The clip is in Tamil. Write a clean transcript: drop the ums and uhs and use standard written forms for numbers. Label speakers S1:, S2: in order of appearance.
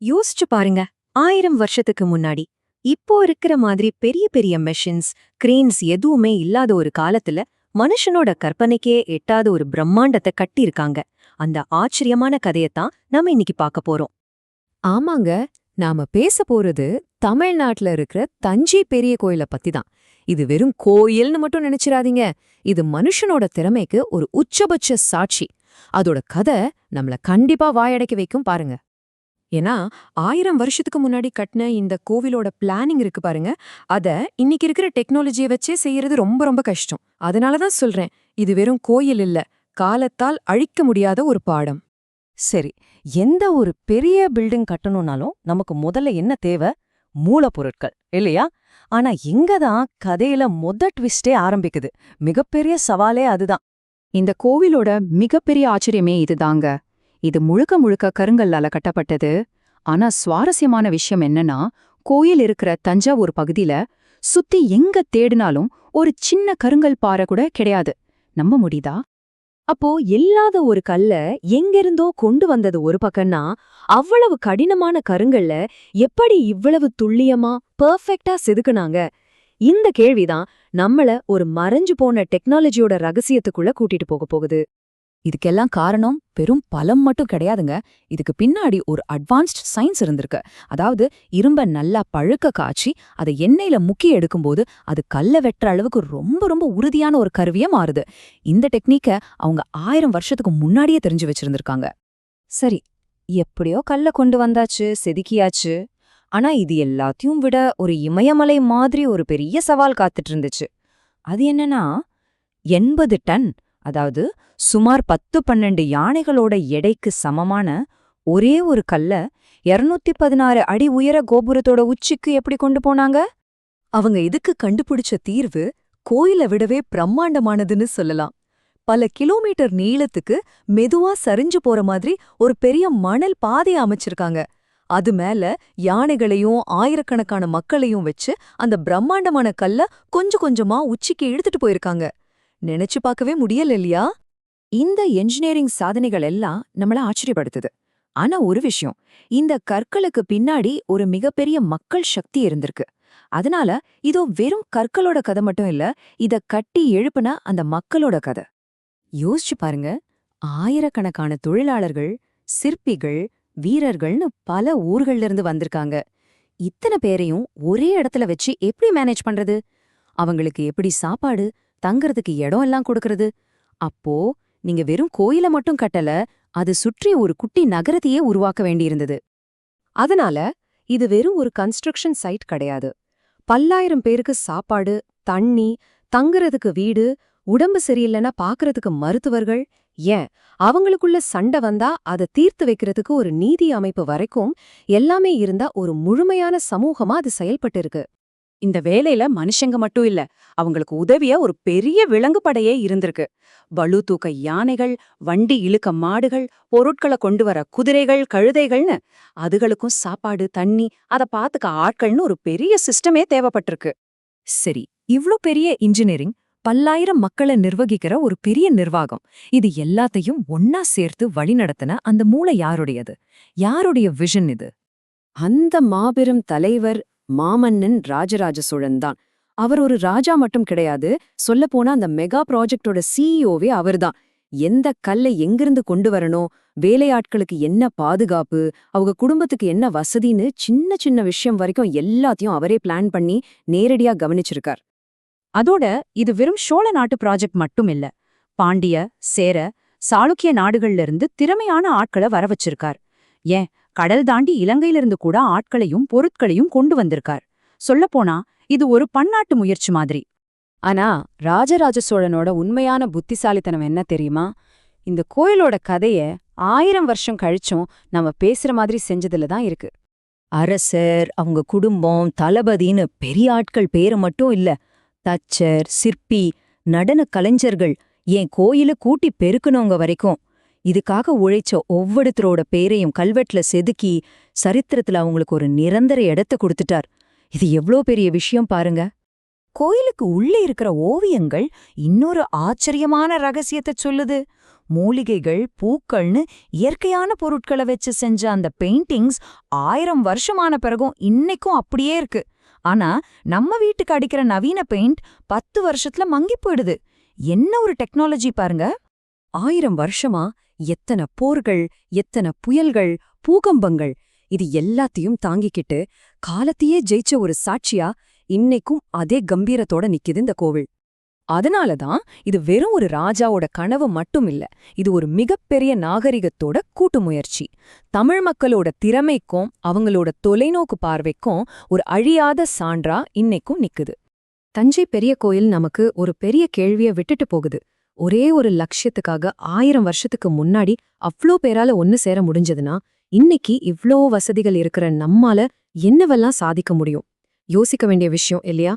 S1: யோசிச்சு பாருங்க, 1000 வருஷத்துக்கு முன்னாடி இப்போ இருக்கிற மாதிரி பெரிய பெரிய மெஷின்ஸ், கிரேன்ஸ் எதுவுமே இல்லாத ஒரு காலத்துல மனுஷனோட கற்பனைக்கே எட்டாத ஒரு பிரம்மாண்டத்தை கட்டியிருக்காங்க. அந்த ஆச்சரியமான கதையத்தான் நாம இன்னைக்கு பார்க்க போறோம்.
S2: ஆமாங்க, நாம பேச போறது தமிழ்நாட்டுல இருக்கிற தஞ்சை பெரிய கோயில பத்தி தான். இது வெறும் கோயில்னு மட்டும் நினைச்சிராதீங்க. இது மனுஷனோட திறமைக்கு ஒரு உச்சபட்ச சாட்சி. அதோட கதை நம்மள கண்டிப்பா வாயடைக்க வைக்கும் பாருங்க.
S1: ஏன்னா 1000 வருஷத்துக்கு முன்னாடி கட்டின இந்த கோவிலோட பிளானிங் இருக்கு பாருங்க, அத இன்னைக்கு இருக்கிற டெக்னாலஜியை வச்சே செய்யறது ரொம்ப ரொம்ப கஷ்டம். அதனாலதான் சொல்றேன், இது வெறும் கோயில் இல்ல, காலத்தால் அழிக்க முடியாத ஒரு பாடம்.
S3: சரி, எந்த ஒரு பெரிய பில்டிங் கட்டணும்னாலும் நமக்கு முதல்ல என்ன தேவை? மூலப்பொருட்கள் இல்லையா? ஆனா இங்கதான் கதையில ட்விஸ்டே ஆரம்பிக்குது. மிகப்பெரிய சவாலே அதுதான்.
S4: இந்த கோவிலோட மிகப்பெரிய ஆச்சரியமே இதுதாங்க. இது முழுக்க முழுக்க கருங்கல்லால கட்டப்பட்டது. ஆனா சுவாரஸ்யமான விஷயம் என்னன்னா, கோயில் இருக்கிற தஞ்சாவூர் பகுதியில சுத்தி எங்க தேடினாலும் ஒரு சின்ன கருங்கல் பாறை கூட கிடையாது. நம்ப முடியுதா?
S1: அப்போ இல்லாத ஒரு கல்ல எங்கிருந்தோ கொண்டு வந்தது ஒரு பக்கம்னா, அவ்வளவு கடினமான கருங்கல்ல எப்படி இவ்வளவு துல்லியமா பெர்ஃபெக்ட்டா செதுக்குனாங்க? இந்த கேள்விதான் நம்மள ஒரு மறைஞ்சு போன டெக்னாலஜியோட ரகசியத்துக்குள்ள கூட்டிட்டு போகுது.
S2: இதுக்கெல்லாம் காரணம் வெறும் பலம் மட்டும் கிடையாதுங்க. இதுக்கு பின்னாடி ஒரு அட்வான்ஸ்ட் சயின்ஸ் இருந்திருக்கு. அதாவது இரும்ப நல்லா பழுக்க காய்ச்சி அதை எண்ணெயில முக்கி எடுக்கும்போது அது கல்ல வெட்டுற அளவுக்கு ரொம்ப ரொம்ப உறுதியான ஒரு கருவியா மாறுது. இந்த டெக்னிக்க அவங்க 1000 வருஷத்துக்கு முன்னாடியே தெரிஞ்சு வச்சிருந்திருக்காங்க.
S1: சரி, எப்படியோ கல்ல கொண்டு வந்தாச்சு, செதுக்கியாச்சு. ஆனா இது எல்லாத்தையும் விட ஒரு இமயமலை மாதிரி ஒரு பெரிய சவால் காத்துட்டு இருந்துச்சு. அது என்னன்னா, 80 டன், அதாவது சுமார் 10-12 யானைகளோட எடைக்கு சமமான ஒரே ஒரு கல்ல 216 அடி உயர கோபுரத்தோட உச்சிக்கு எப்படி கொண்டு போனாங்க? அவங்க இதுக்கு கண்டுபிடிச்ச தீர்வு கோயிலை விடவே பிரம்மாண்டமானதுன்னு சொல்லலாம். பல கிலோமீட்டர் நீளத்துக்கு மெதுவா சரிஞ்சு போற மாதிரி ஒரு பெரிய மணல் பாதையை அமைச்சிருக்காங்க. அது மேல யானைகளையும் ஆயிரக்கணக்கான மக்களையும் வச்சு அந்த பிரம்மாண்டமான கல்ல கொஞ்சம் கொஞ்சமா உச்சிக்கு இழுத்துட்டு போயிருக்காங்க. நினைச்சு பார்க்கவே முடியல இல்லையா? இந்த என்ஜினியரிங் சாதனைகள் எல்லாம் நம்மள ஆச்சரியப்படுத்துது. ஆனா ஒரு விஷயம், இந்த கற்களுக்கு பின்னாடி ஒரு மிகப்பெரிய மக்கள் சக்தி இருந்திருக்கு. அதனால இதோ வெறும் கற்களோட கதை மட்டும் இல்ல, இத கட்டி எழுப்புன அந்த மக்களோட கதை. யோசிச்சு பாருங்க, ஆயிரக்கணக்கான தொழிலாளர்கள், சிற்பிகள், வீரர்கள்னு பல ஊர்கள்ல இருந்து வந்திருக்காங்க. இத்தனை பேரையும் ஒரே இடத்துல வச்சு எப்படி மேனேஜ் பண்றது? அவங்களுக்கு எப்படி சாப்பாடு, தங்கறதுக்கு இடம் எல்லாம் கொடுக்கறது? அப்போ நீங்க வெறும் கோயில மட்டும் கட்டல, அது சுற்றி ஒரு குட்டி நகரத்தையே உருவாக்க வேண்டியிருந்தது. அதனால இது வெறும் ஒரு கன்ஸ்ட்ரக்ஷன் சைட் கிடையாது. பல்லாயிரம் பேருக்கு சாப்பாடு, தண்ணி, தங்குறதுக்கு வீடு, உடம்பு சரியில்லைன்னா பாக்குறதுக்கு மருத்துவர்கள், ஏன் அவங்களுக்குள்ள சண்டை வந்தா அதை தீர்த்து வைக்கிறதுக்கு ஒரு நீதி அமைப்பு வரைக்கும் எல்லாமே இருந்தா ஒரு முழுமையான சமூகமா அது செயல்பட்டு இருக்கு.
S3: இந்த வேலையில மனுஷங்க மட்டும் இல்ல, அவங்களுக்கு உதவியா ஒரு பெரிய விலங்கு படையே இருந்திருக்கு. பளு தூக்க யானைகள், வண்டி இழுக்க மாடுகள், பொருட்களை கொண்டு வர குதிரைகள், கழுதைகள்னு அதுகளுக்கும் சாப்பாடு, தண்ணி, அதை பாத்துக்க ஆட்கள்னு ஒரு பெரிய சிஸ்டமே தேவைப்பட்டிருக்கு.
S1: சரி, இவ்ளோ பெரிய இன்ஜினியரிங், பல்லாயிரம் மக்களை நிர்வகிக்கிற ஒரு பெரிய நிர்வாகம், இது எல்லாத்தையும் ஒன்னா சேர்த்து வழிநடத்தின அந்த மூளை யாருடையது? யாருடைய விஷன் இது? அந்த மாபெரும் தலைவர் மாமன்னன் ராஜராஜ சோழன் தான். அவர் ஒரு ராஜா மட்டும் கிடையாது, சொல்லப்போனா அந்த மெகா ப்ராஜெக்டோட சிஇஓவே அவர்தான். எந்த கல்லை எங்கிருந்து கொண்டு வரணும், வேலையாட்களுக்கு என்ன பாதுகாப்பு, அவங்க குடும்பத்துக்கு என்ன வசதின்னு சின்ன சின்ன விஷயம் வரைக்கும் எல்லாத்தையும் அவரே பிளான் பண்ணி நேரடியா கவனிச்சிருக்கார்.
S3: அதோட இது வெறும் சோழ நாட்டு ப்ராஜெக்ட் மட்டும் இல்ல. பாண்டிய, சேர, சாளுக்கிய நாடுகள்ல இருந்து திறமையான ஆட்களை வர வச்சிருக்கார். ஏன், கடல் தாண்டி இலங்கையிலிருந்து கூட ஆட்களையும் பொருட்களையும் கொண்டு வந்திருக்கார். சொல்லப்போனா இது ஒரு பன்னாட்டு முயற்சி மாதிரி.
S1: ஆனா ராஜராஜ சோழனோட உண்மையான புத்திசாலித்தனம் என்ன தெரியுமா? இந்த கோயிலோட கதைய 1000 வருஷம் கழிச்சும் நம்ம பேசுற மாதிரி செஞ்சதுல தான் இருக்கு. அரசர், அவங்க குடும்பம், தளபதின்னு பெரிய ஆட்கள் பேரு மட்டும் இல்ல, தச்சர், சிற்பி, நடன கலைஞர்கள், என் கோயில கூட்டி பெருக்குனவங்க வரைக்கும் இதுக்காக உழைச்ச ஒவ்வொருத்தரோட பேரையும் கல்வெட்டுல செதுக்கி சரித்திரத்துல அவங்களுக்கு ஒரு நிரந்தர இடத்தை கொடுத்துட்டார். இது எவ்ளோ பெரிய விஷயம் பாருங்க. கோயிலுக்கு உள்ளே இருக்கிற ஓவியங்கள் இன்னொரு ஆச்சரியமான ரகசியத்தை சொல்லுது. மூலிகைகள் பூக்கள்னு இயற்கையான பொருட்களை வச்சு செஞ்ச அந்த பெயிண்டிங்ஸ் 1000 வருஷமான பிறகும் இன்னைக்கும் அப்படியே இருக்கு. ஆனா நம்ம வீட்டுக்கு அடிக்கிற நவீன பெயிண்ட் 10 வருஷத்துல மங்கி போயிடுது. என்ன ஒரு டெக்னாலஜி பாருங்க.
S3: 1000 வருஷமா எத்தனை போர்கள், எத்தனை புயல்கள், பூகம்பங்கள், இது எல்லாத்தையும் தாங்கிக்கிட்டு காலத்தையே ஜெயிச்ச ஒரு சாட்சியா இன்னைக்கும் அதே கம்பீரத்தோட நிக்குது இந்த கோவில். அதனாலதான் இது வெறும் ஒரு ராஜாவோட கனவு மட்டும் இல்ல, இது ஒரு மிகப்பெரிய நாகரிகத்தோட கூட்டு முயற்சி. தமிழ் மக்களோட திறமைக்கும் அவங்களோட தொலைநோக்கு பார்வைக்கும் ஒரு அழியாத சான்றா இன்னைக்கும் நிக்குது.
S4: தஞ்சை பெரிய கோயில் நமக்கு ஒரு பெரிய கேள்விய விட்டுட்டு போகுது. ஒரே ஒரு லட்சியத்துக்காக 1000 வருஷத்துக்கு முன்னாடி அவ்ளோ பேரால ஒன்னு சேர முடிஞ்சதுன்னா, இன்னைக்கு இவ்ளோ வசதிகள் இருக்கிற நம்மால என்னவெல்லாம் சாதிக்க முடியும்? யோசிக்க வேண்டிய விஷயம் இல்லையா?